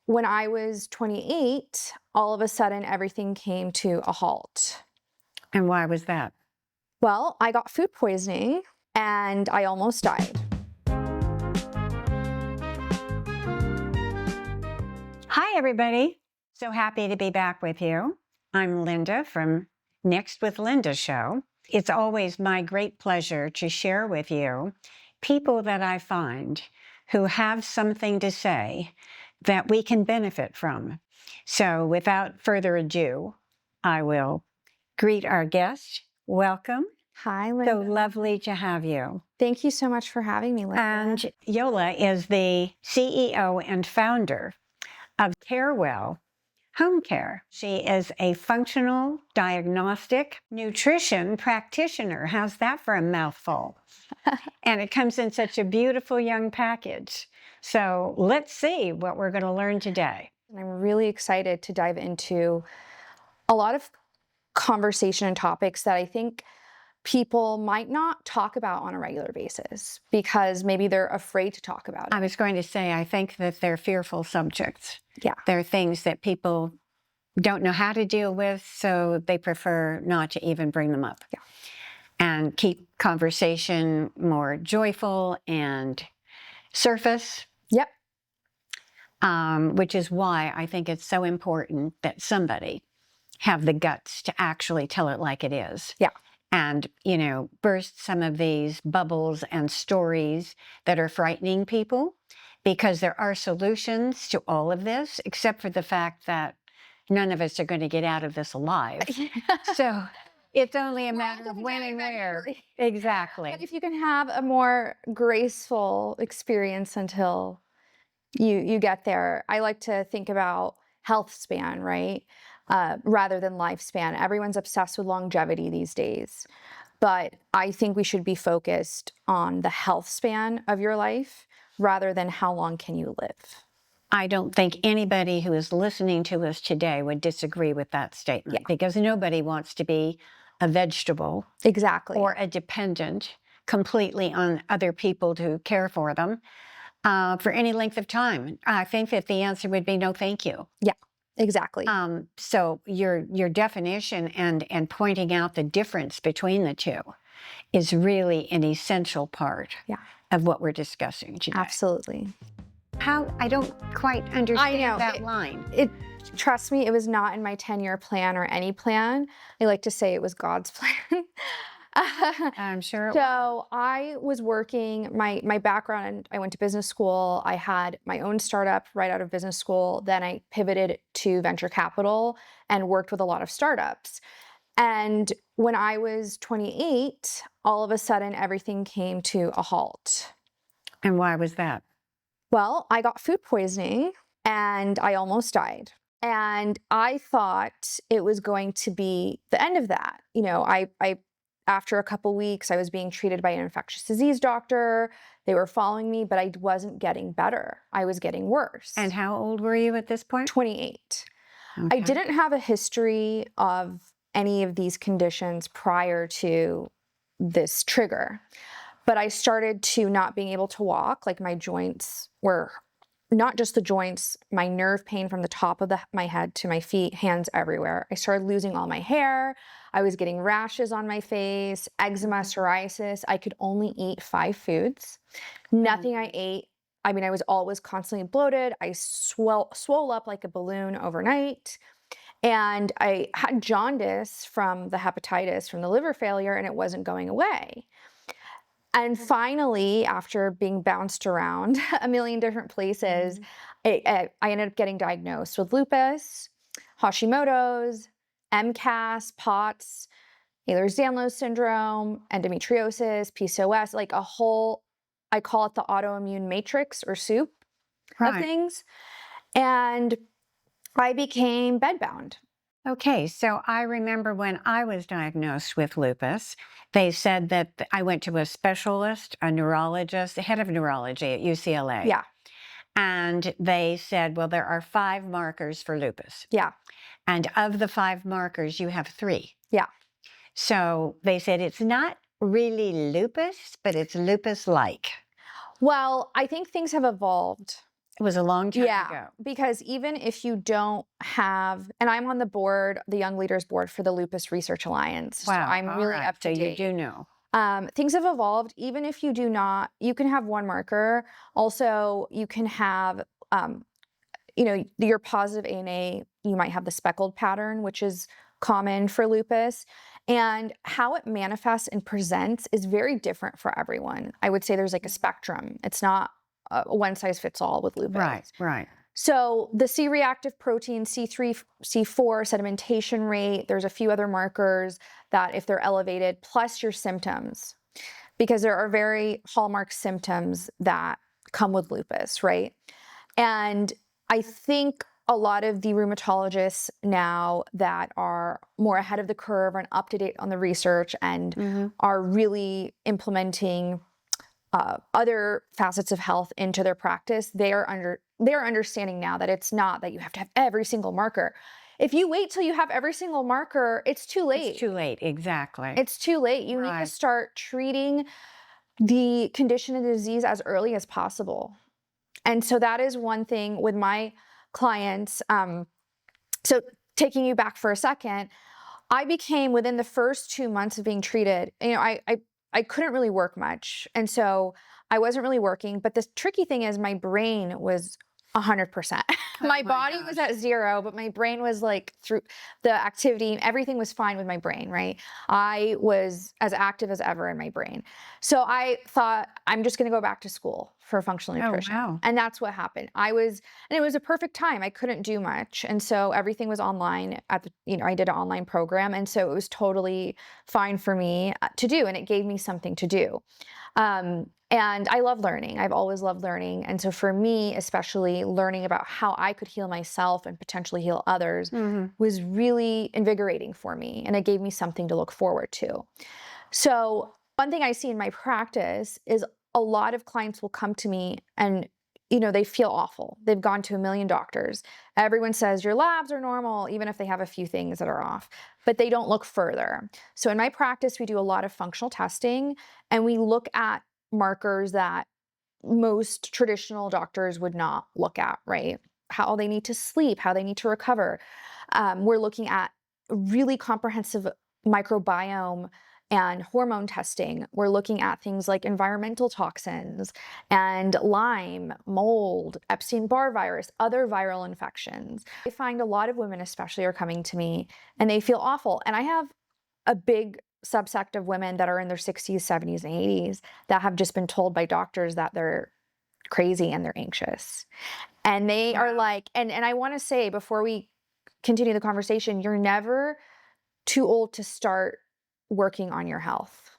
when I was 28, all of a sudden everything came to a halt. And why was that? Well, I got food poisoning and I almost died. Hi, everybody. So happy to be back with you. I'm Linda from Next with Linda show. It's always my great pleasure to share with you people that I find who have something to say that we can benefit from. So without further ado, I will greet our guest. Welcome. Hi, Linda. So lovely to have you. Thank you so much for having me, Linda. And Yola is the CEO and founder of Carewell Homecare. She is a functional diagnostic nutrition practitioner. How's that for a mouthful? And it comes in such a beautiful young package. So let's see what we're going to learn today. And I'm really excited to dive into a lot of conversation and topics that I think people might not talk about on a regular basis because maybe they're afraid to talk about it. I was going to say, I think that they're fearful subjects. Yeah. They're things that people don't know how to deal with, so they prefer not to even bring them up. Yeah. And keep conversation more joyful and surface. Yep. Which is why I think it's so important that somebody have the guts to actually tell it like it is. Yeah. And, burst some of these bubbles and stories that are frightening people, because there are solutions to all of this, except for the fact that none of us are going to get out of this alive. So it's only a matter of when and where. Exactly. But if you can have a more graceful experience until you get there. I like to think about health span, right? Rather than lifespan. Everyone's obsessed with longevity these days. But I think we should be focused on the health span of your life rather than how long can you live. I don't think anybody who is listening to us today would disagree with that statement, because nobody wants to be a vegetable. Exactly. Or a dependent completely on other people to care for them for any length of time. I think that the answer would be no, thank you. Yeah, exactly. So your definition and pointing out the difference between the two is really an essential part of what we're discussing today. Absolutely. How I don't quite understand that line. Trust me, it was not in my 10-year plan or any plan. I like to say it was God's plan. I'm sure. So I was working, my background, I went to business school. I had my own startup right out of business school. Then I pivoted to venture capital and worked with a lot of startups. And when I was 28, all of a sudden everything came to a halt. And why was that? Well, I got food poisoning and I almost died. And I thought it was going to be the end of that. I after a couple weeks, I was being treated by an infectious disease doctor. They were following me, but I wasn't getting better. I was getting worse. And how old were you at this point? 28. Okay. I didn't have a history of any of these conditions prior to this trigger, but I started to not being able to walk. Like my joints were not just the joints, my nerve pain from the top of my head to my feet, hands everywhere. I started losing all my hair. I was getting rashes on my face, eczema, psoriasis. I could only eat 5 foods. Nothing I ate. I mean, I was always constantly bloated. I swole up like a balloon overnight. And I had jaundice from the hepatitis, from the liver failure, and it wasn't going away. And finally, after being bounced around a million different places, I ended up getting diagnosed with lupus, Hashimoto's, MCAS, POTS, Ehlers-Danlos syndrome, endometriosis, PCOS, like a whole, I call it the autoimmune matrix or soup of things. And I became bedbound. Okay, so I remember when I was diagnosed with lupus, they said that I went to a specialist, a neurologist, the head of neurology at UCLA. Yeah. And they said, well, there are 5 markers for lupus. Yeah. And of the 5 markers, you have 3. Yeah. So they said it's not really lupus, but it's lupus-like. Well, I think things have evolved It was a long time Yeah, ago. because even if you don't have, and I'm on the board, the Young Leaders Board for the Lupus Research Alliance, so Wow. I'm All really right. up to So you date. do know. Things have evolved. Even if you do not, you can have one marker. Also, you can have, your positive ANA, you might have the speckled pattern, which is common for lupus. And how it manifests and presents is very different for everyone. I would say there's like a spectrum. It's not a one size fits all with lupus. Right, right. So the C-reactive protein, C3, C4, sedimentation rate, there's a few other markers that if they're elevated, plus your symptoms, because there are very hallmark symptoms that come with lupus, right? And I think a lot of the rheumatologists now that are more ahead of the curve and up to date on the research and are really implementing other facets of health into their practice, they are understanding now that it's not that you have to have every single marker. If you wait till you have every single marker, it's too late. It's too late, exactly. It's too late. You need to start treating the condition and disease as early as possible. And so that is one thing with my clients. So taking you back for a second, I became, within the first 2 months of being treated, I couldn't really work much. And so I wasn't really working. But the tricky thing is my brain was 100%. My body was at 0, but my brain was like, through the activity, everything was fine with my brain, right? I was as active as ever in my brain. So I thought, I'm just going to go back to school for functional nutrition. Wow. And that's what happened. And it was a perfect time. I couldn't do much. And so everything was online I did an online program. And so it was totally fine for me to do. And it gave me something to do. And I love learning. I've always loved learning. And so for me, especially learning about how I could heal myself and potentially heal others was really invigorating for me. And it gave me something to look forward to. So one thing I see in my practice is a lot of clients will come to me and, they feel awful. They've gone to a million doctors. Everyone says your labs are normal, even if they have a few things that are off, but they don't look further. So in my practice, we do a lot of functional testing and we look at markers that most traditional doctors would not look at, right? How they need to sleep, how they need to recover. We're looking at really comprehensive microbiome and hormone testing. We're looking at things like environmental toxins and Lyme, mold, Epstein-Barr virus, other viral infections. I find a lot of women especially are coming to me and they feel awful. And I have a big subsect of women that are in their 60s, 70s, and 80s that have just been told by doctors that they're crazy and they're anxious. And they are like, and I want to say before we continue the conversation, you're never too old to start working on your health.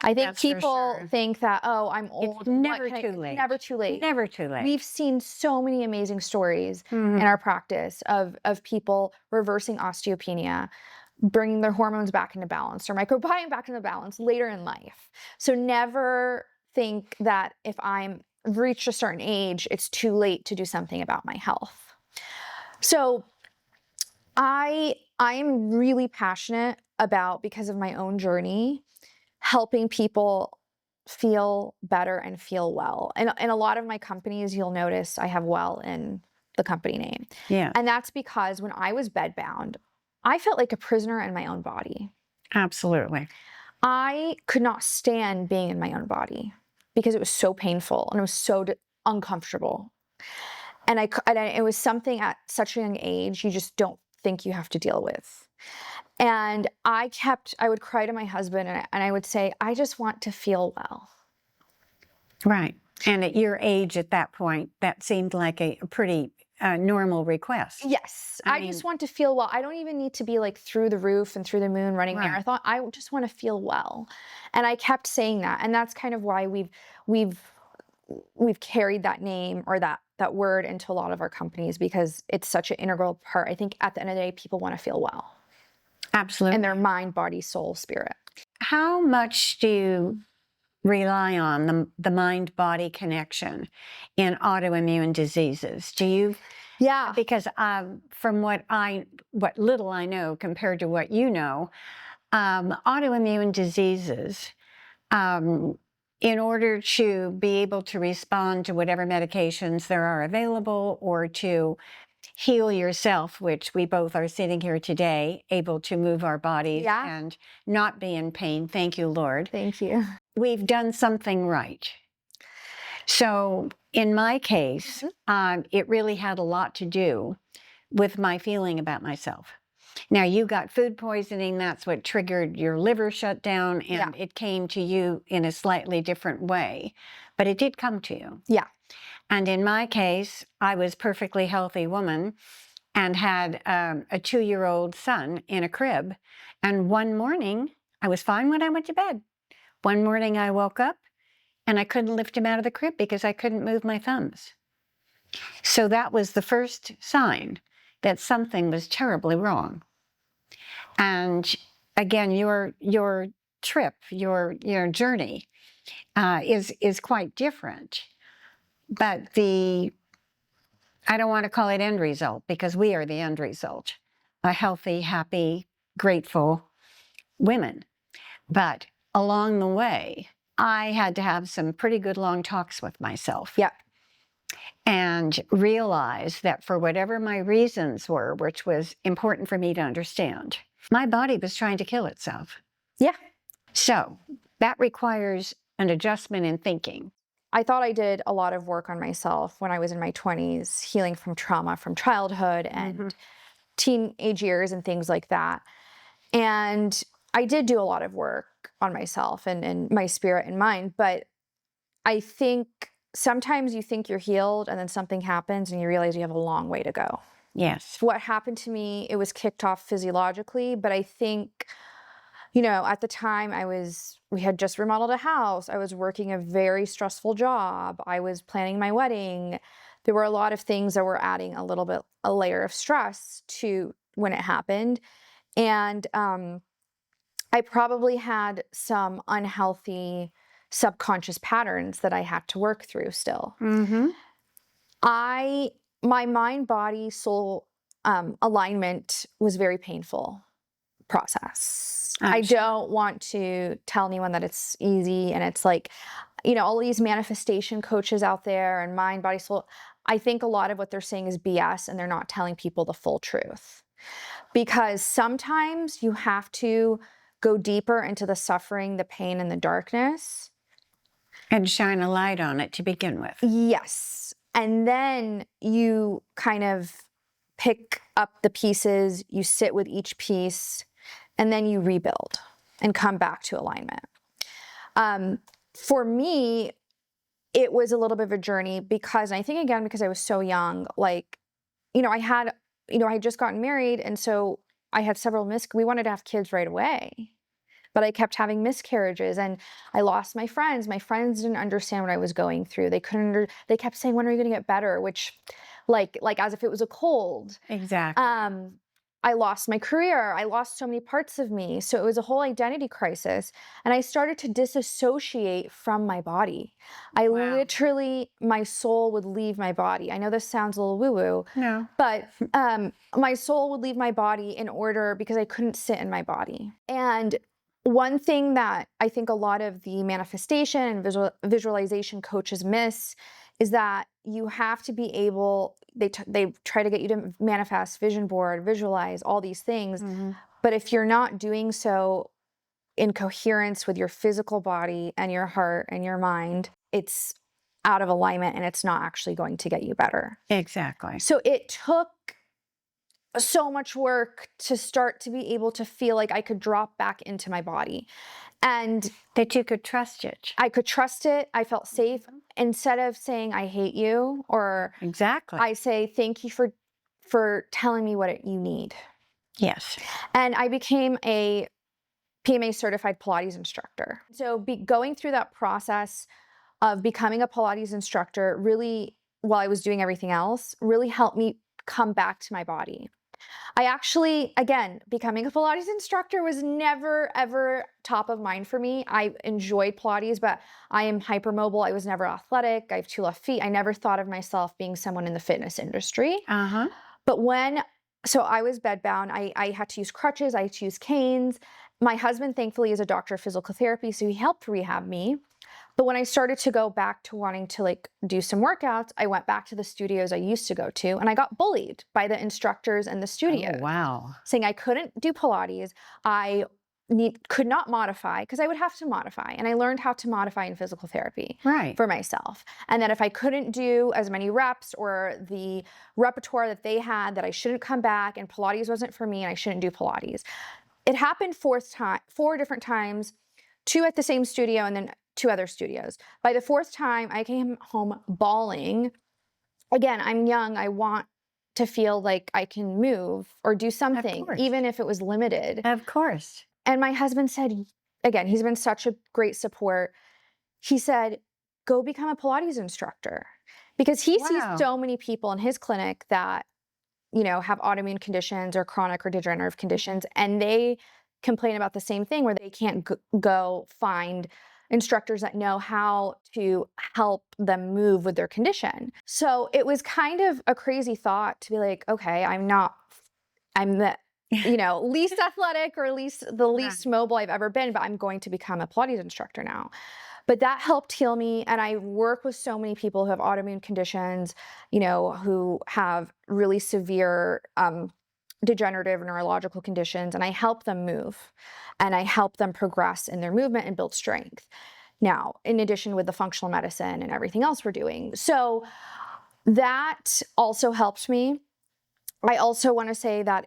I think people think that, oh, I'm old. It's never too late. Never too late. Never too late. We've seen so many amazing stories in our practice of people reversing osteopenia, bringing their hormones back into balance, their microbiome back into balance later in life. So never think that if I'm reached a certain age, it's too late to do something about my health. So I'm really passionate about, because of my own journey, helping people feel better and feel well. And in a lot of my companies, you'll notice I have well in the company name. Yeah. And that's because when I was bedbound, I felt like a prisoner in my own body. Absolutely. I could not stand being in my own body because it was so painful and it was so uncomfortable. And it was something at such a young age you just don't think you have to deal with. And I would cry to my husband and I would say, I just want to feel well. Right. And at your age at that point, that seemed like a pretty normal request. Yes. I just want to feel well. I don't even need to be like through the roof and through the moon running marathon. I just want to feel well. And I kept saying that. And that's kind of why we've carried that name or that word into a lot of our companies, because it's such an integral part. I think at the end of the day, people want to feel well. Absolutely. In their mind, body, soul, spirit. How much do you rely on the mind-body connection in autoimmune diseases? Do you? Yeah. Because from what little I know compared to what you know, autoimmune diseases in order to be able to respond to whatever medications there are available, or to heal yourself, which we both are sitting here today, able to move our bodies Yeah. and not be in pain. Thank you, Lord. Thank you. We've done something right. So in my case, it really had a lot to do with my feeling about myself. Now, you got food poisoning. That's what triggered your liver shutdown, and it came to you in a slightly different way, but it did come to you. Yeah. And in my case, I was a perfectly healthy woman and had a 2-year-old son in a crib. And one morning, I was fine when I went to bed. One morning I woke up and I couldn't lift him out of the crib because I couldn't move my thumbs. So that was the first sign that something was terribly wrong. And again, your trip, your journey is quite different. But I don't want to call it end result, because we are the end result. A healthy, happy, grateful women. But along the way, I had to have some pretty good long talks with myself. Yeah. And realize that for whatever my reasons were, which was important for me to understand, my body was trying to kill itself. Yeah. So that requires an adjustment in thinking. I thought I did a lot of work on myself when I was in my 20s, healing from trauma from childhood and teenage years and things like that. And I did do a lot of work on myself and my spirit and mind. But I think sometimes you think you're healed and then something happens and you realize you have a long way to go. Yes. What happened to me, it was kicked off physiologically, but I think, you know, at the time we had just remodeled a house. I was working a very stressful job. I was planning my wedding. There were a lot of things that were adding a layer of stress to when it happened. And I probably had some unhealthy subconscious patterns that I had to work through still. My mind, body, soul alignment was very painful process. I don't want to tell anyone that it's easy, and it's like, you know, all these manifestation coaches out there and mind, body, soul. I think a lot of what they're saying is BS, and they're not telling people the full truth. Because sometimes you have to go deeper into the suffering, the pain, and the darkness. And shine a light on it to begin with. Yes. And then you kind of pick up the pieces, you sit with each piece, and then you rebuild and come back to alignment. For me, it was a little bit of a journey because, and I think again, because I was so young, like, you know, I had just gotten married. And so I had we wanted to have kids right away, but I kept having miscarriages and I lost my friends. My friends didn't understand what I was going through. They they kept saying, when are you going to get better? Which like as if it was a cold. Exactly. I lost my career. I lost so many parts of me. So it was a whole identity crisis. And I started to disassociate from my body. I literally, my soul would leave my body. I know this sounds a little woo-woo. No. But my soul would leave my body because I couldn't sit in my body. And one thing that I think a lot of the manifestation and visualization coaches miss is that you have to be able, they try to get you to manifest, vision board, visualize, all these things. But if you're not doing so in coherence with your physical body and your heart and your mind, it's out of alignment and it's not actually going to get you better. Exactly. So it took so much work to start to be able to feel like I could drop back into my body. And that you could trust it. I could trust it. I felt safe. Instead of saying, I hate you, or exactly, I say, thank you for telling me what you need. Yes. And I became a PMA certified Pilates instructor. So going through that process of becoming a Pilates instructor really, while I was doing everything else, really helped me come back to my body. I actually, again, becoming a Pilates instructor was never, ever top of mind for me. I enjoyed Pilates, but I am hypermobile. I was never athletic. I have 2 left feet. I never thought of myself being someone in the fitness industry. But so I was bedbound. I had to use crutches. I had to use canes. My husband, thankfully, is a doctor of physical therapy, so he helped rehab me. But when I started to go back to wanting to like do some workouts, I went back to the studios I used to go to, and I got bullied by the instructors in the studio. Oh, wow. Saying I couldn't do Pilates. I could not modify because I would have to modify. And I learned how to modify in physical therapy for myself. And that if I couldn't do as many reps or the repertoire that they had, that I shouldn't come back and Pilates wasn't for me and I shouldn't do Pilates. It happened 4 different times, 2 at the same studio and then 2 other studios. By the 4th time, I came home bawling. Again, I'm young. I want to feel like I can move or do something, even if it was limited. Of course. And my husband said, again, he's been such a great support. He said, go become a Pilates instructor. Because he sees so many people in his clinic that, you know, have autoimmune conditions or chronic or degenerative conditions, and they complain about the same thing where they can't go find instructors that know how to help them move with their condition. So it was kind of a crazy thought to be like, okay, I'm the you know, least athletic or the least mobile I've ever been, but I'm going to become a Pilates instructor now. But that helped heal me. And I work with so many people who have autoimmune conditions, you know, who have really severe degenerative neurological conditions. And I help them move and I help them progress in their movement and build strength. Now, in addition with the functional medicine and everything else we're doing. So that also helped me. I also want to say that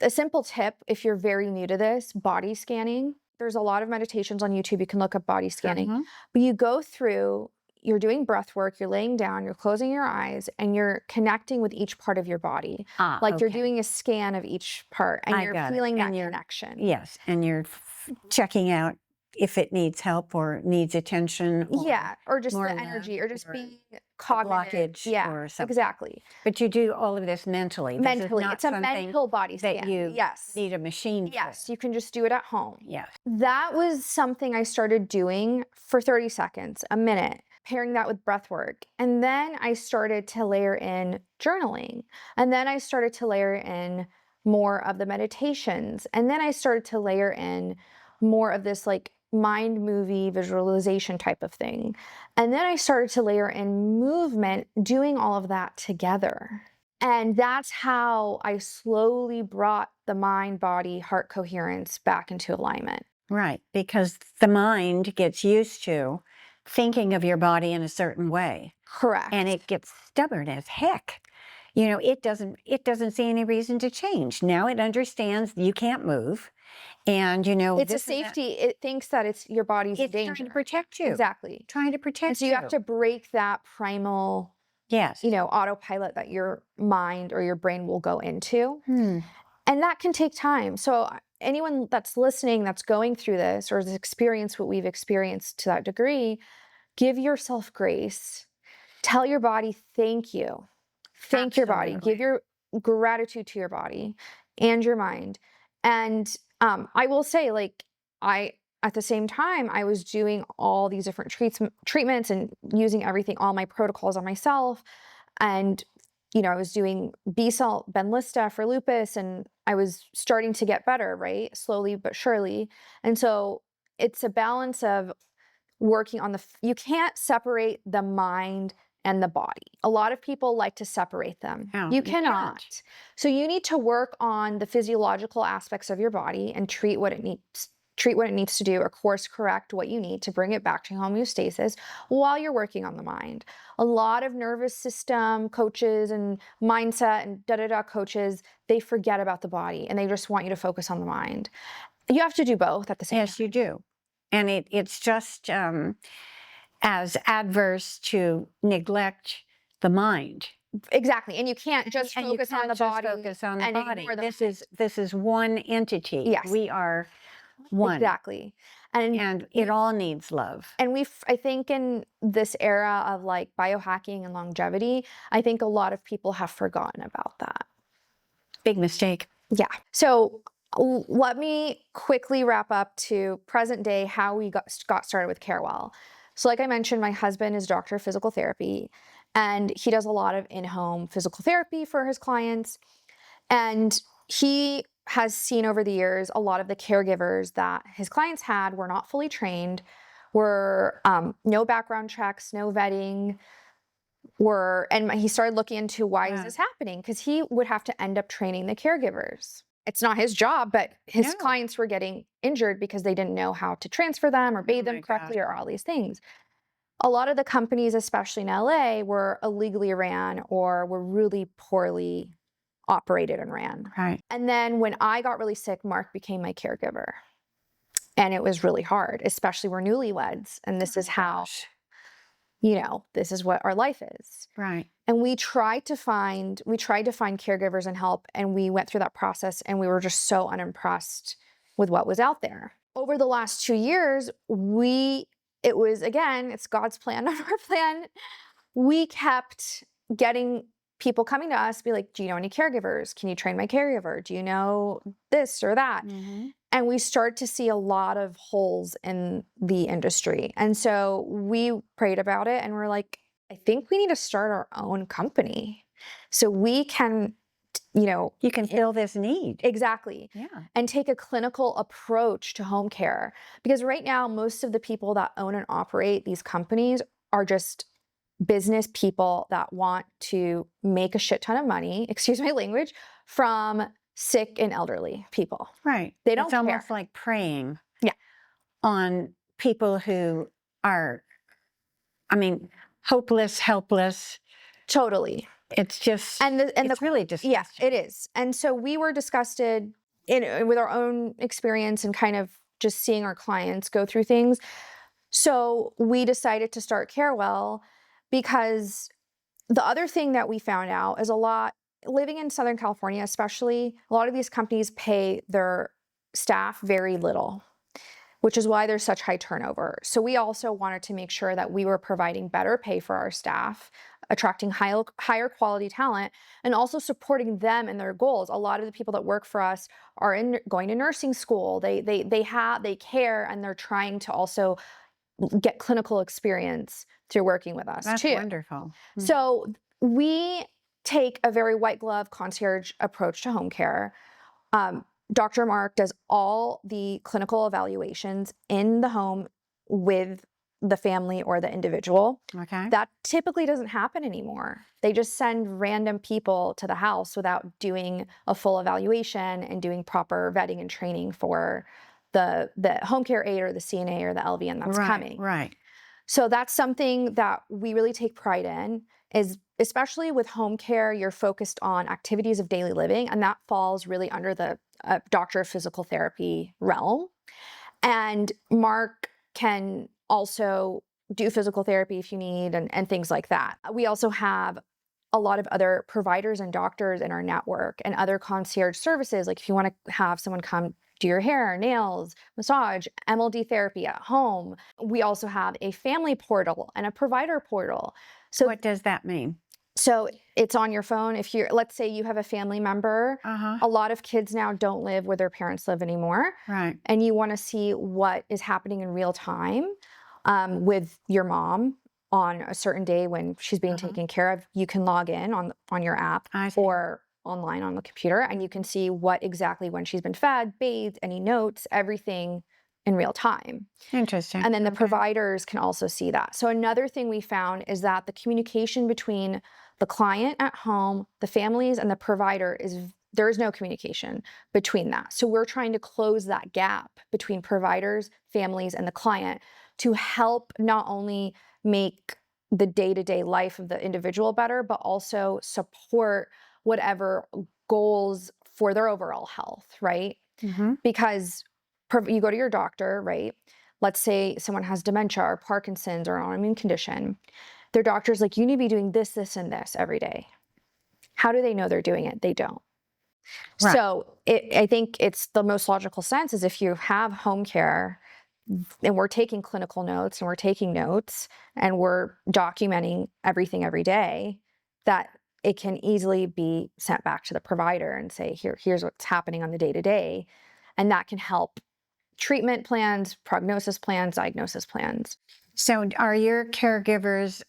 a simple tip, if you're very new to this, body scanning. There's a lot of meditations on YouTube. You can look up body scanning, but you go through, you're doing breath work, you're laying down, you're closing your eyes, and you're connecting with each part of your body. You're doing a scan of each part, and you're feeling that connection. Yes, and you're checking out if it needs help or needs attention. Or just the energy, or just being cognitive. Blockage or something. Exactly. But you do all of this mentally. Mentally, it's a mental body scan. That you need a machine for. Yes, you can just do it at home. Yes. That was something I started doing for 30 seconds, a minute, pairing that with breath work. And then I started to layer in journaling. And then I started to layer in more of the meditations. And then I started to layer in more of this like mind movie visualization type of thing. And then I started to layer in movement, doing all of that together. And that's how I slowly brought the mind, body, heart coherence back into alignment. Right, because the mind gets used to thinking of your body in a certain way. Correct. And it gets stubborn as heck. You know, it doesn't see any reason to change. Now it understands you can't move. And, you know, it's a safety. It thinks that it's your body's in danger. It's trying to protect you. Exactly. Trying to protect you. And so you have to break that primal, you know, autopilot that your mind or your brain will go into. And that can take time. So anyone that's listening, that's going through this or has experienced what we've experienced to that degree, give yourself grace. Tell your body, thank you. Thank your body. Give your gratitude to your body and your mind. And I will say, like, at the same time, I was doing all these different treatments and using all my protocols on myself. And, you know, I was doing B-cell Benlysta for lupus, and I was starting to get better, right? Slowly but surely. And so it's a balance of working on you can't separate the mind and the body. A lot of people like to separate them. You cannot. Can't. So you need to work on the physiological aspects of your body and treat what it needs to do, or course correct what you need to bring it back to homeostasis while you're working on the mind. A lot of nervous system coaches and mindset and coaches, they forget about the body and they just want you to focus on the mind. You have to do both at the same time. Yes, you do. And it's just as adverse to neglect the mind. Exactly. And you can't just focus on the body. This is one entity. Yes. We are one. Exactly. And it all needs love. And I think in this era of like biohacking and longevity, I think a lot of people have forgotten about that. Big mistake. Yeah. So let me quickly wrap up to present day, how we got started with Carewell. So like I mentioned, my husband is a doctor of physical therapy, and he does a lot of in-home physical therapy for his clients. And he has seen over the years, a lot of the caregivers that his clients had were not fully trained, were no background checks, no vetting. And he started looking into why is this happening? Because he would have to end up training the caregivers. It's not his job, but his clients were getting injured because they didn't know how to transfer them or bathe them correctly or all these things. A lot of the companies, especially in LA, were illegally ran or were really poorly operated and ran. Right. And then when I got really sick, Mark became my caregiver. And it was really hard, especially we're newlyweds. And this is how, this is what our life is. Right. And we tried to find caregivers and help. And we went through that process and we were just so unimpressed with what was out there. Over the last 2 years, it was, again, it's God's plan, not our plan. We kept getting people coming to us, be like, do you know any caregivers? Can you train my caregiver? Do you know this or that? Mm-hmm. And we start to see a lot of holes in the industry. And so we prayed about it and we're like, I think we need to start our own company so we can, you can fill this need. Exactly. Yeah. And take a clinical approach to home care. Because right now, most of the people that own and operate these companies are just business people that want to make a shit ton of money, excuse my language, from sick and elderly people. Right. They don't It's care. almost like preying Yeah. on people who are, hopeless, helpless. Totally. It's just, it's really disgusting. Yeah, it is. And so we were disgusted with our own experience and kind of just seeing our clients go through things. So we decided to start Carewell because the other thing that we found out is living in Southern California, especially, a lot of these companies pay their staff very little, which is why there's such high turnover. So we also wanted to make sure that we were providing better pay for our staff, attracting higher quality talent, and also supporting them in their goals. A lot of the people that work for us are going to nursing school. They care, and they're trying to also get clinical experience through working with us. That's too. Wonderful. Mm-hmm. So we take a very white glove concierge approach to home care. Dr. Mark does all the clinical evaluations in the home with the family or the individual. Okay. That typically doesn't happen anymore. They just send random people to the house without doing a full evaluation and doing proper vetting and training for the home care aide or the CNA or the LVN that's coming. Right. So that's something that we really take pride in, is especially with home care, you're focused on activities of daily living, and that falls really under the doctor of physical therapy realm. And Mark can also do physical therapy if you need and things like that. We also have a lot of other providers and doctors in our network and other concierge services. Like if you want to have someone come do your hair, nails, massage, MLD therapy at home. We also have a family portal and a provider portal. So what does that mean? So it's on your phone. Let's say you have a family member, a lot of kids now don't live where their parents live anymore. Right. And you want to see what is happening in real time with your mom on a certain day when she's being taken care of. You can log in on your app or online on the computer, and you can see what exactly when she's been fed, bathed, any notes, everything in real time. Interesting. And then the providers can also see that. So another thing we found is that the communication between the client at home, the families, and the provider there is no communication between that. So we're trying to close that gap between providers, families, and the client to help not only make the day-to-day life of the individual better, but also support whatever goals for their overall health, right? Mm-hmm. Because you go to your doctor, right? Let's say someone has dementia or Parkinson's or an autoimmune condition. Their doctor's like, you need to be doing this, this, and this every day. How do they know they're doing it? They don't. Right. So I think it's the most logical sense is if you have home care and we're taking clinical notes and we're taking notes and we're documenting everything every day, that it can easily be sent back to the provider and say, here's what's happening on the day-to-day. And that can help treatment plans, prognosis plans, diagnosis plans. So are your caregivers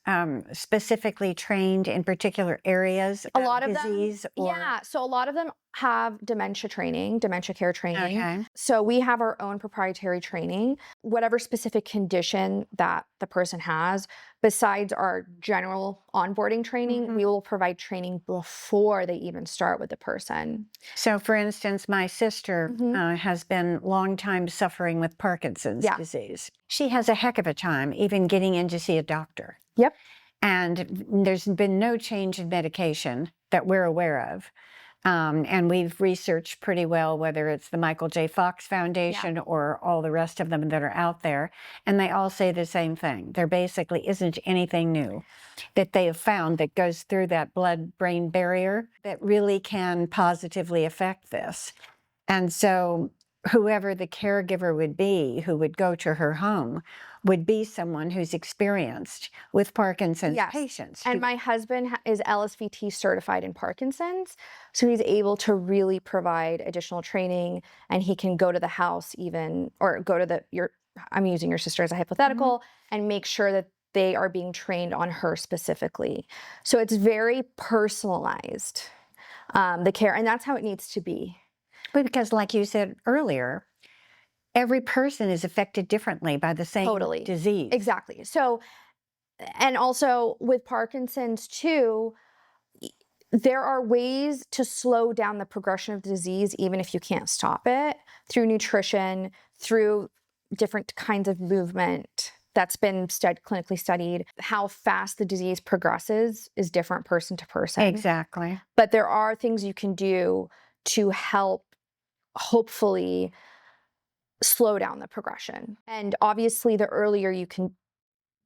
specifically trained in particular areas of disease? Yeah, so a lot of them have dementia training, dementia care training. Okay. So we have our own proprietary training, whatever specific condition that the person has. Besides our general onboarding training, we will provide training before they even start with the person. So, for instance, my sister Mhm. has been long time suffering with Parkinson's Yeah. disease. She has a heck of a time even getting in to see a doctor. Yep. And there's been no change in medication that we're aware of. And we've researched pretty well whether it's the Michael J. Fox Foundation or all the rest of them that are out there. And they all say the same thing. There basically isn't anything new that they have found that goes through that blood-brain barrier that really can positively affect this. And so whoever the caregiver would be who would go to her home would be someone who's experienced with Parkinson's Yes. patients. And my husband is LSVT certified in Parkinson's. So he's able to really provide additional training, and he can go to the house even, or go to I'm using your sister as a hypothetical, and make sure that they are being trained on her specifically. So it's very personalized, the care, and that's how it needs to be. But because like you said earlier, every person is affected differently by the same Totally. disease. Exactly. So, and also with Parkinson's too, there are ways to slow down the progression of disease, even if you can't stop it, through nutrition, through different kinds of movement that's been clinically studied. How fast the disease progresses is different person to person. Exactly. But there are things you can do to help, hopefully, slow down the progression. And obviously, the earlier you can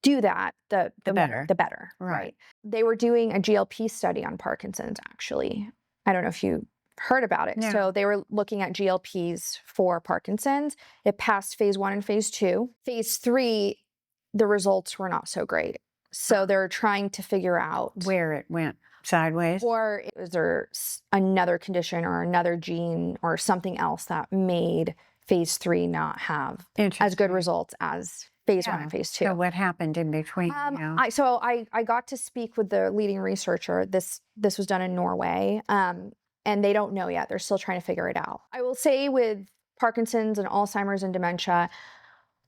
do that, the better. The better, right? They were doing a GLP study on Parkinson's, actually. I don't know if you heard about it. No. So they were looking at GLPs for Parkinson's. It passed phase 1 and phase 2. Phase 3, the results were not so great. So they're trying to figure out where it went sideways. Or is there another condition or another gene or something else that made phase 3 not have as good results as phase 1 and phase 2. So what happened in between? I got to speak with the leading researcher. This was done in Norway, and they don't know yet. They're still trying to figure it out. I will say with Parkinson's and Alzheimer's and dementia,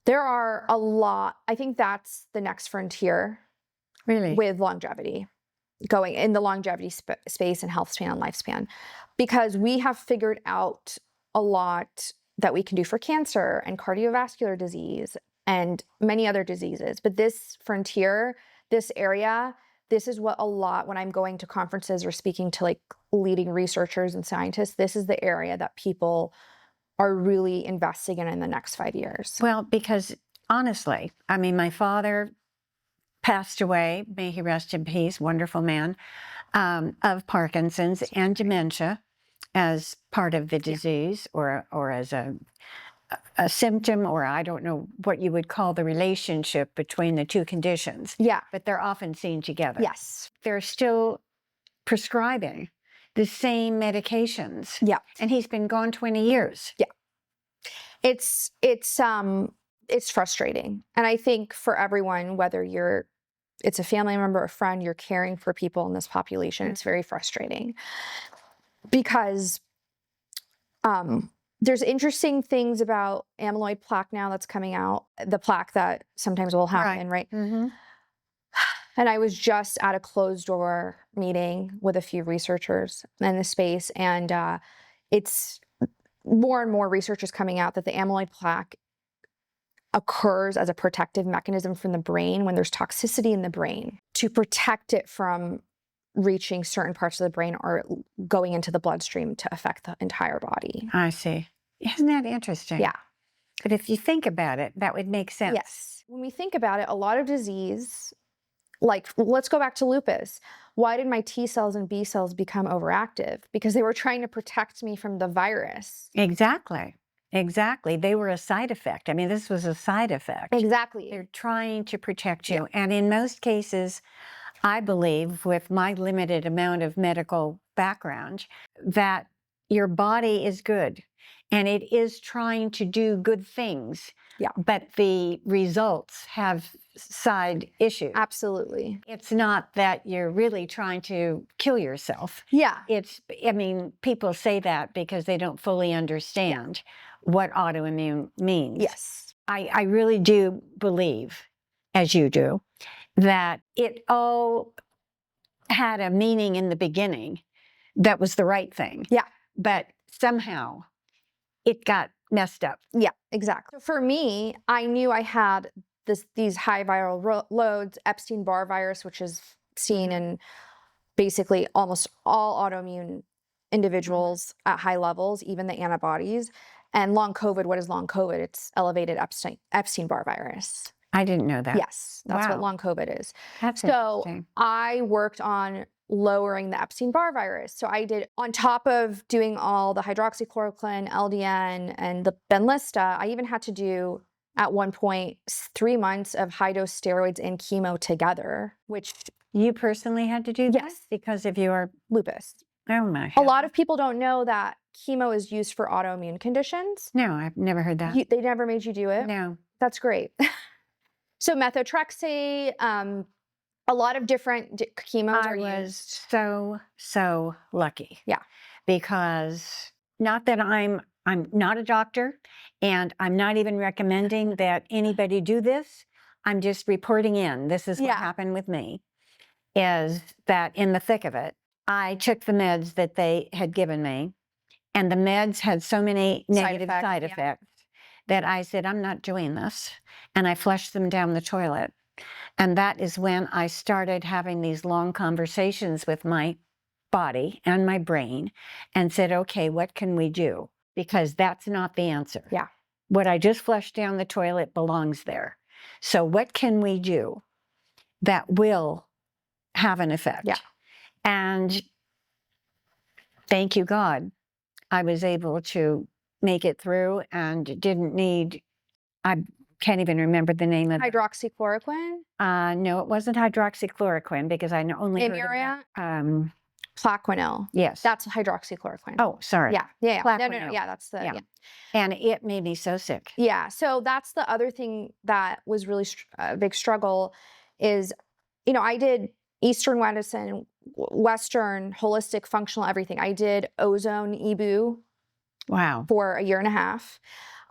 there are a lot. I think that's the next frontier. Really? With longevity, going in the longevity space and health span and lifespan, because we have figured out a lot that we can do for cancer and cardiovascular disease and many other diseases. But this frontier, this area, this is what a lot, when I'm going to conferences or speaking to like leading researchers and scientists, this is the area that people are really investing in the next 5 years. Well, because honestly, I mean, my father passed away, may he rest in peace, wonderful man, of Parkinson's and dementia as part of the disease, or as a symptom, or I don't know what you would call the relationship between the two conditions. Yeah. But they're often seen together. Yes. They're still prescribing the same medications. Yeah. And he's been gone 20 years. Yeah. It's frustrating. And I think for everyone, whether it's a family member or friend, you're caring for people in this population, it's very frustrating. Because there's interesting things about amyloid plaque now that's coming out, the plaque that sometimes will happen, right? Mm-hmm. And I was just at a closed door meeting with a few researchers in the space, and it's more and more research is coming out that the amyloid plaque occurs as a protective mechanism from the brain when there's toxicity in the brain, to protect it from reaching certain parts of the brain or going into the bloodstream to affect the entire body. I see. Isn't that interesting? Yeah. But if you think about it, that would make sense. Yes. When we think about it, a lot of disease, like let's go back to lupus. Why did my T cells and B cells become overactive? Because they were trying to protect me from the virus. Exactly. Exactly. They were a side effect. I mean, this was a side effect. Exactly. They're trying to protect you. Yeah. And in most cases, I believe, with my limited amount of medical background, that your body is good and it is trying to do good things. Yeah. But the results have side issues. Absolutely. It's not that you're really trying to kill yourself. Yeah. I mean, people say that because they don't fully understand what autoimmune means. Yes. I really do believe, as you do, that it all had a meaning in the beginning that was the right thing. Yeah. But somehow it got messed up. Yeah, exactly. So for me, I knew I had these high viral loads, Epstein-Barr virus, which is seen in basically almost all autoimmune individuals at high levels, even the antibodies. And long COVID, what is long COVID? It's elevated Epstein-Barr virus. I didn't know that. Yes, that's what Wow. long COVID is. That's So interesting. I worked on lowering the Epstein-Barr virus. So I did, on top of doing all the hydroxychloroquine, LDN, and the Benlysta, I even had to do, at one point, 3 months of high-dose steroids and chemo together, which You personally had to do that? Yes. Because of your, lupus. oh my. A lot of people don't know that chemo is used for autoimmune conditions. No, I've never heard that. They never made you do it? No. That's great. So methotrexate, a lot of different chemos I are was used. so lucky. Yeah. Because not that I'm not a doctor, and I'm not even recommending that anybody do this. I'm just reporting in. This is what Yeah. happened with me, is that in the thick of it, I took the meds that they had given me, and the meds had so many negative side effects, effects that I said, I'm not doing this. And I flushed them down the toilet. And that is when I started having these long conversations with my body and my brain and said, okay, what can we do? Because that's not the answer. Yeah. What I just flushed down the toilet belongs there. So what can we do that will have an effect? Yeah. And thank you, God, I was able to make it through and didn't need, I can't even remember the name of it. Hydroxychloroquine? No, it wasn't hydroxychloroquine because I only heard of Imuria? that. Plaquenil. Yes. That's hydroxychloroquine. Oh, sorry. Yeah. No, Plaquenil. yeah, that's the, Yeah. yeah. And it made me so sick. Yeah, so that's the other thing that was really a big struggle is, I did Eastern medicine, Western, holistic, functional, everything. I did ozone, EBU Wow. for a year and a half.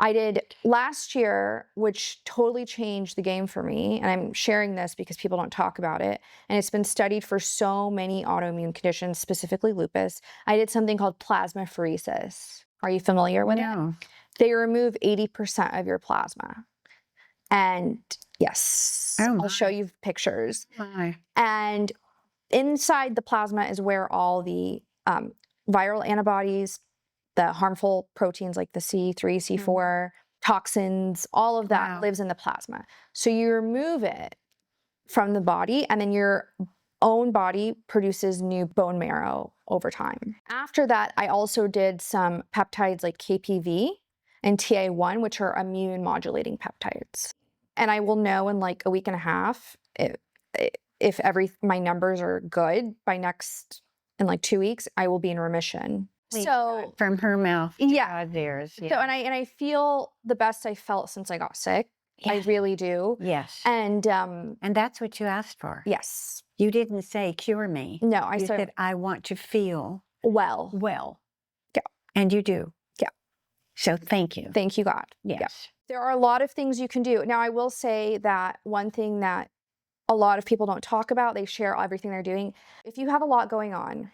I did last year, which totally changed the game for me. And I'm sharing this because people don't talk about it. And it's been studied for so many autoimmune conditions, specifically lupus. I did something called plasmapheresis. Are you familiar with it? They remove 80% of your plasma. And yes, I'll show you pictures. And inside the plasma is where all the viral antibodies, the harmful proteins like the C3, C4, toxins, all of that lives in the plasma. So you remove it from the body, and then your own body produces new bone marrow over time. After that, I also did some peptides like KPV and TA1, which are immune modulating peptides. And I will know in like a week and a half if my numbers are good in like 2 weeks, I will be in remission. So from her mouth to God's ears. Yeah. So and I feel the best I felt since I got sick. I really do. Yes. And that's what you asked for. Yes. You didn't say cure me. No, you said I want to feel well. Yeah. And you do. Yeah. So thank you. Thank you, God. Yes. Yeah. There are a lot of things you can do. Now I will say that one thing that a lot of people don't talk about, they share everything they're doing. If you have a lot going on,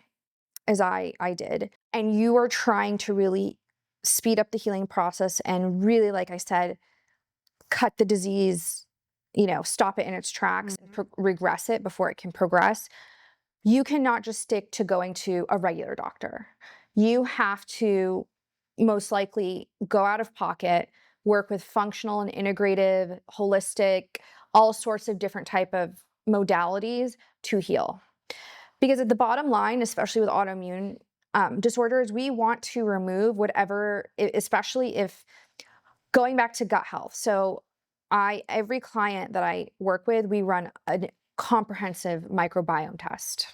as I did, and you are trying to really speed up the healing process and really, like I said, cut the disease, stop it in its tracks, and regress it before it can progress, you cannot just stick to going to a regular doctor. You have to most likely go out of pocket, work with functional and integrative, holistic, all sorts of different type of modalities to heal. Because at the bottom line, especially with autoimmune disorders, we want to remove whatever, especially if going back to gut health. So every client that I work with, we run a comprehensive microbiome test.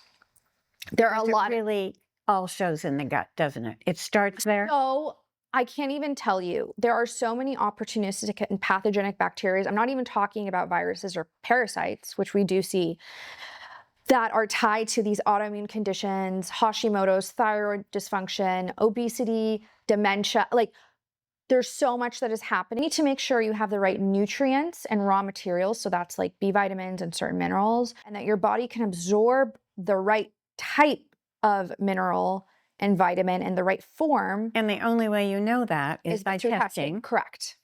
There are a lot. Really all shows in the gut, doesn't it? It starts there. So I can't even tell you. There are so many opportunistic and pathogenic bacteria. I'm not even talking about viruses or parasites, which we do see, that are tied to these autoimmune conditions, Hashimoto's, thyroid dysfunction, obesity, dementia. Like, there's so much that is happening. You need to make sure you have the right nutrients and raw materials. So that's like B vitamins and certain minerals, and that your body can absorb the right type of mineral and vitamin in the right form. And the only way you know that is by through testing. Correct.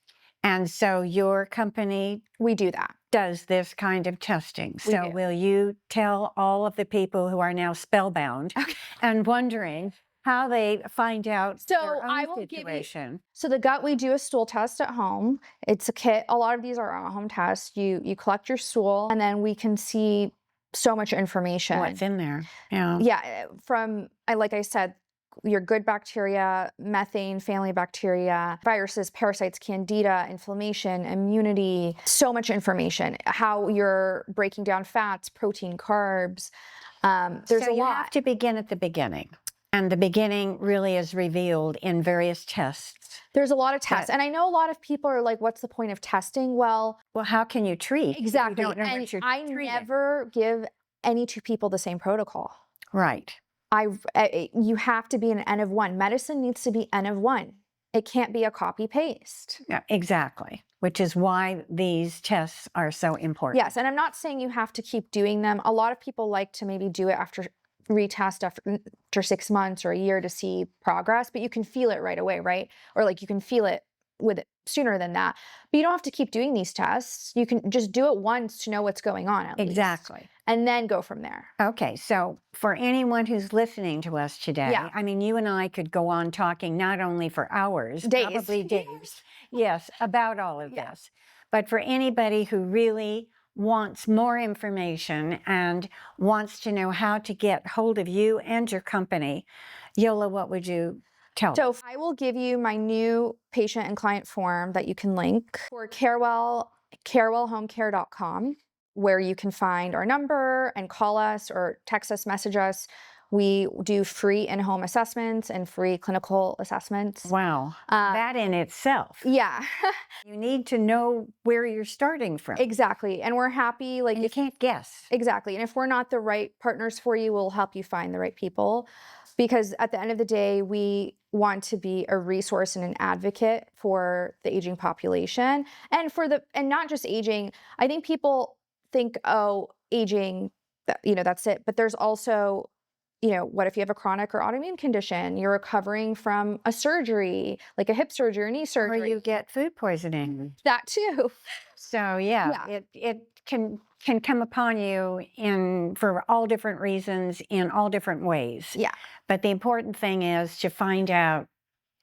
And so your company We do that. does this kind of testing. So do. will you tell all of the people who are now spellbound and wondering how they find out their own I will situation? give you. So the gut, we do a stool test at home. It's a kit. A lot of these are at-home tests. You collect your stool, and then we can see so much information. What's in there? Yeah. Yeah, from like I said, your good bacteria, methane, family bacteria, viruses, parasites, candida, inflammation, immunity, so much information. How you're breaking down fats, protein, carbs. There's So a you lot. have to begin at the beginning. And the beginning really is revealed in various tests. There's a lot of tests. And I know a lot of people are like, what's the point of testing? Well, how can you treat? Exactly. If you don't know And what you're I treating? never give any two people the same protocol. Right. You have to be an N of one. Medicine needs to be N of one. It can't be a copy paste. Yeah, exactly. Which is why these tests are so important. Yes. And I'm not saying you have to keep doing them. A lot of people like to maybe do it retest after 6 months or a year to see progress, but you can feel it right away, right? Or like you can feel it with it sooner than that. But you don't have to keep doing these tests. You can just do it once to know what's going on at least. Exactly. And then go from there. Okay, so for anyone who's listening to us today, Yeah. I mean, you and I could go on talking not only for hours, Days. probably days, yes, about all of Yeah. this. But for anybody who really wants more information and wants to know how to get hold of you and your company, Yola, what would you tell them? So I will give you my new patient and client form that you can link for carewellhomecare.com, where you can find our number and call us or text us, message us. We do free in-home assessments and free clinical assessments. Wow, that in itself. Yeah. You need to know where you're starting from. Exactly. And we're happy. Like, And you can't guess. Exactly. And if we're not the right partners for you, we'll help you find the right people. Because at the end of the day, we want to be a resource and an advocate for the aging population and and not just aging. I think people think, oh, aging, that's it. But there's also, what if you have a chronic or autoimmune condition? You're recovering from a surgery, like a hip surgery or knee surgery. Or you get food poisoning. That too. So yeah. It can come upon you for all different reasons in all different ways. Yeah. But the important thing is to find out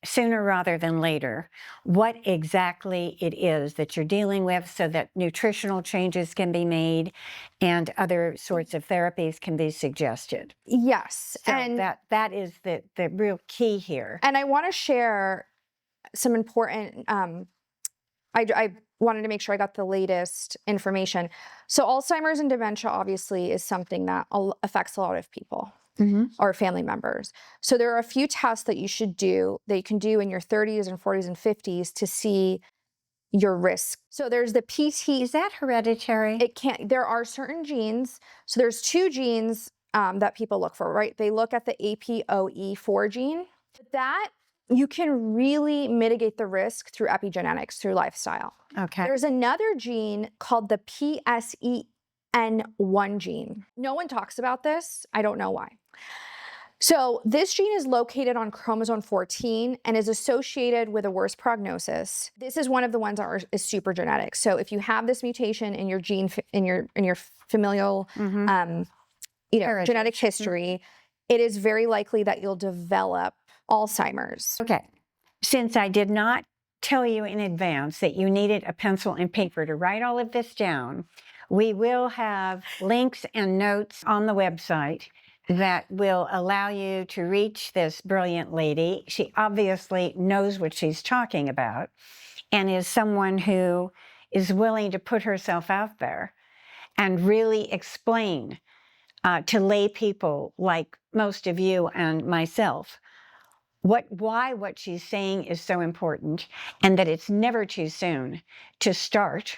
sooner rather than later what exactly it is that you're dealing with so that nutritional changes can be made and other sorts of therapies can be suggested. Yes. So and that is the real key here. And I want to share some important, I wanted to make sure I got the latest information. So Alzheimer's and dementia obviously is something that affects a lot of people. Mm-hmm. Or family members. So there are a few tests that you should do that you can do in your 30s and 40s and 50s to see your risk. So there's the PT. Is that hereditary? There are certain genes. So there's 2 genes that people look for, right? They look at the APOE4 gene. That you can really mitigate the risk through epigenetics, through lifestyle. Okay. There's another gene called the PSEN1 gene. No one talks about this. I don't know why. So this gene is located on chromosome 14 and is associated with a worse prognosis. This is one of the ones that is super genetic. So if you have this mutation in your gene, in your familial, genetic history, it is very likely that you'll develop Alzheimer's. Okay. Since I did not tell you in advance that you needed a pencil and paper to write all of this down, we will have links and notes on the website that will allow you to reach this brilliant lady. She obviously knows what she's talking about and is someone who is willing to put herself out there and really explain to lay people like most of you and myself why what she's saying is so important, and that it's never too soon to start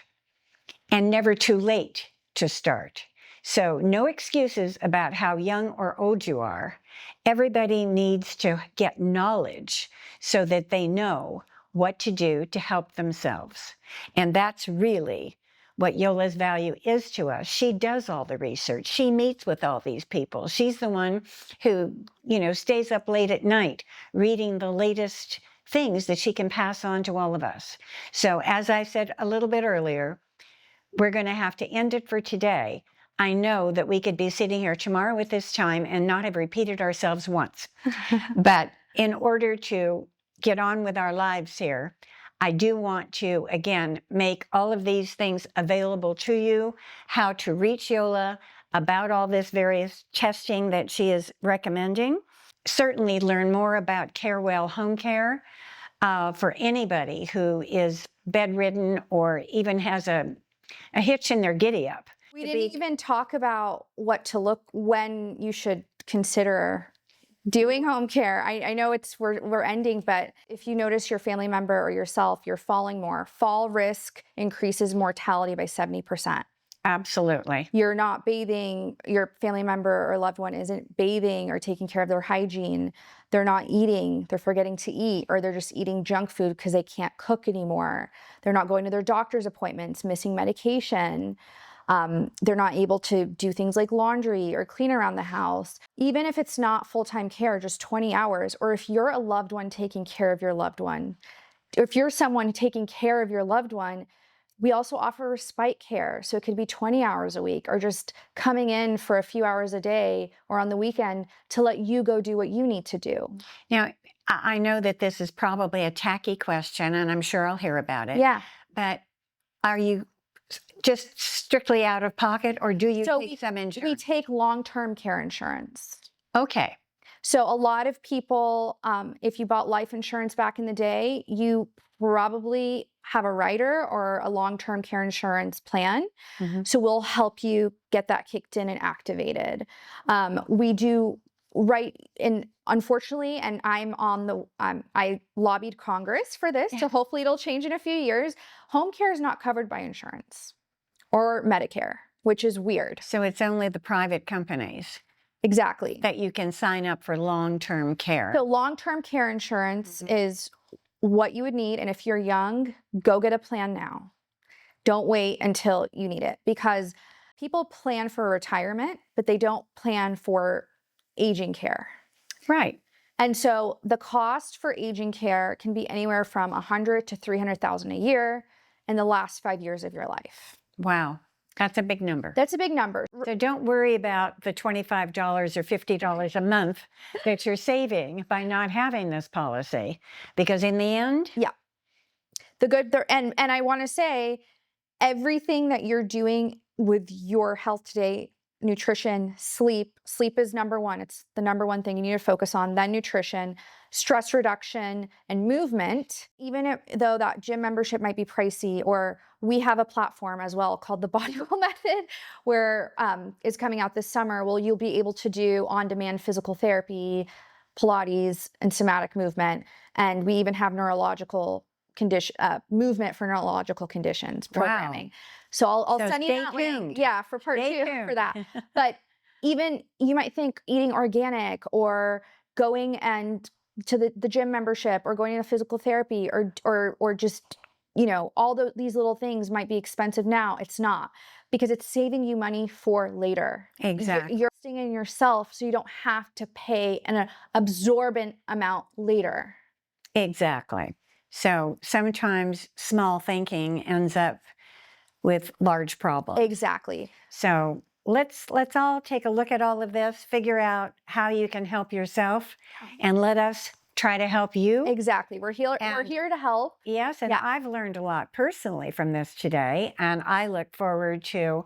and never too late to start. So no excuses about how young or old you are. Everybody needs to get knowledge so that they know what to do to help themselves. And that's really what Yola's value is to us. She does all the research. She meets with all these people. She's the one who, stays up late at night reading the latest things that she can pass on to all of us. So as I said a little bit earlier, we're going to have to end it for today. I know that we could be sitting here tomorrow at this time and not have repeated ourselves once. But in order to get on with our lives here, I do want to, again, make all of these things available to you, how to reach Yola, about all this various testing that she is recommending. Certainly learn more about Carewell Homecare for anybody who is bedridden or even has a hitch in their giddy up. We didn't even talk about what to look when you should consider doing home care. I know we're ending, but if you notice your family member or yourself, you're falling more, fall risk increases mortality by 70%. Absolutely. You're not bathing, your family member or loved one isn't bathing or taking care of their hygiene. They're not eating, they're forgetting to eat, or they're just eating junk food because they can't cook anymore. They're not going to their doctor's appointments, missing medication. They're not able to do things like laundry or clean around the house. Even if it's not full-time care, just 20 hours, or if you're a loved one taking care of your loved one, if you're someone taking care of your loved one, we also offer respite care. So it could be 20 hours a week or just coming in for a few hours a day or on the weekend to let you go do what you need to do. Now, I know that this is probably a tacky question, and I'm sure I'll hear about it. Yeah. But are you just strictly out of pocket, or do you take some insurance? We take long-term care insurance. Okay. So a lot of people, if you bought life insurance back in the day, you probably have a rider or a long-term care insurance plan. Mm-hmm. So we'll help you get that kicked in and activated. We do unfortunately, and I'm on the, I lobbied Congress for this, so hopefully it'll change in a few years. Home care is not covered by insurance or Medicare, which is weird. So it's only the private companies. Exactly. That you can sign up for long-term care. So long-term care insurance is what you would need. And if you're young, go get a plan now. Don't wait until you need it, because people plan for retirement, but they don't plan for aging care. Right. And so the cost for aging care can be anywhere from $100,000 to $300,000 a year in the last 5 years of your life. Wow. That's a big number. That's a big number. So don't worry about the $25 or $50 a month that you're saving by not having this policy, because in the end, and I want to say, everything that you're doing with your health today, nutrition, sleep is number one. It's the number one thing you need to focus on. Then nutrition, stress reduction, and movement. Even though that gym membership might be pricey, or we have a platform as well called the Bodywell Method, where is coming out this summer. Well, you'll be able to do on-demand physical therapy, Pilates, and somatic movement. And we even have neurological movement for neurological conditions programming. Wow. So I'll send you that link. Yeah, for part 2 for that. But even you might think eating organic or going and to the gym membership or going to physical therapy or just, all these little things might be expensive now. It's not, because it's saving you money for later. Exactly. You're investing in yourself so you don't have to pay an absorbent amount later. Exactly. So sometimes small thinking ends up with large problems. Exactly. So let's all take a look at all of this, figure out how you can help yourself, and let us try to help you. Exactly. We're here to help. Yes, and I've learned a lot personally from this today, and I look forward to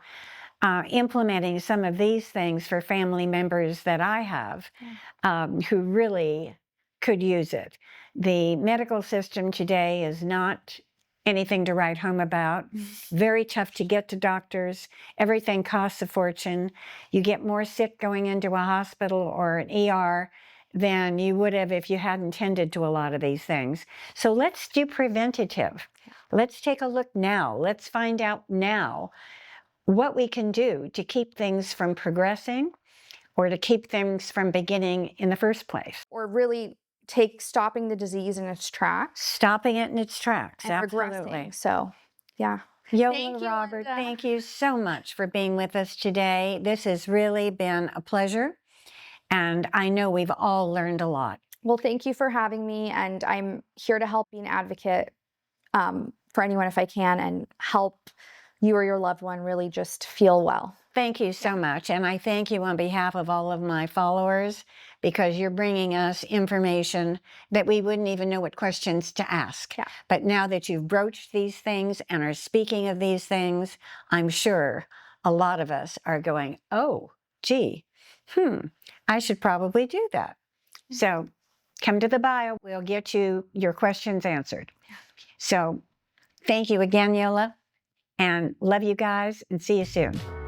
implementing some of these things for family members that I have who really could use it. The medical system today is not anything to write home about. Very tough to get to doctors. Everything costs a fortune. You get more sick going into a hospital or an ER than you would have if you hadn't tended to a lot of these things. So let's do preventative. Let's take a look now. Let's find out now what we can do to keep things from progressing or to keep things from beginning in the first place. Or really stopping the disease in its tracks. Stopping it in its tracks, and absolutely. Regressing. So, yeah. Yola, Thank you, Robert, Linda. thank you so much for being with us today. This has really been a pleasure, and I know we've all learned a lot. Well, thank you for having me, and I'm here to help be an advocate for anyone if I can, and help you or your loved one really just feel well. Thank you so much, and I thank you on behalf of all of my followers, because you're bringing us information that we wouldn't even know what questions to ask. Yeah. But now that you've broached these things and are speaking of these things, I'm sure a lot of us are going, oh, gee, I should probably do that. So come to the bio. We'll get you your questions answered. So thank you again, Yola, and love you guys, and see you soon.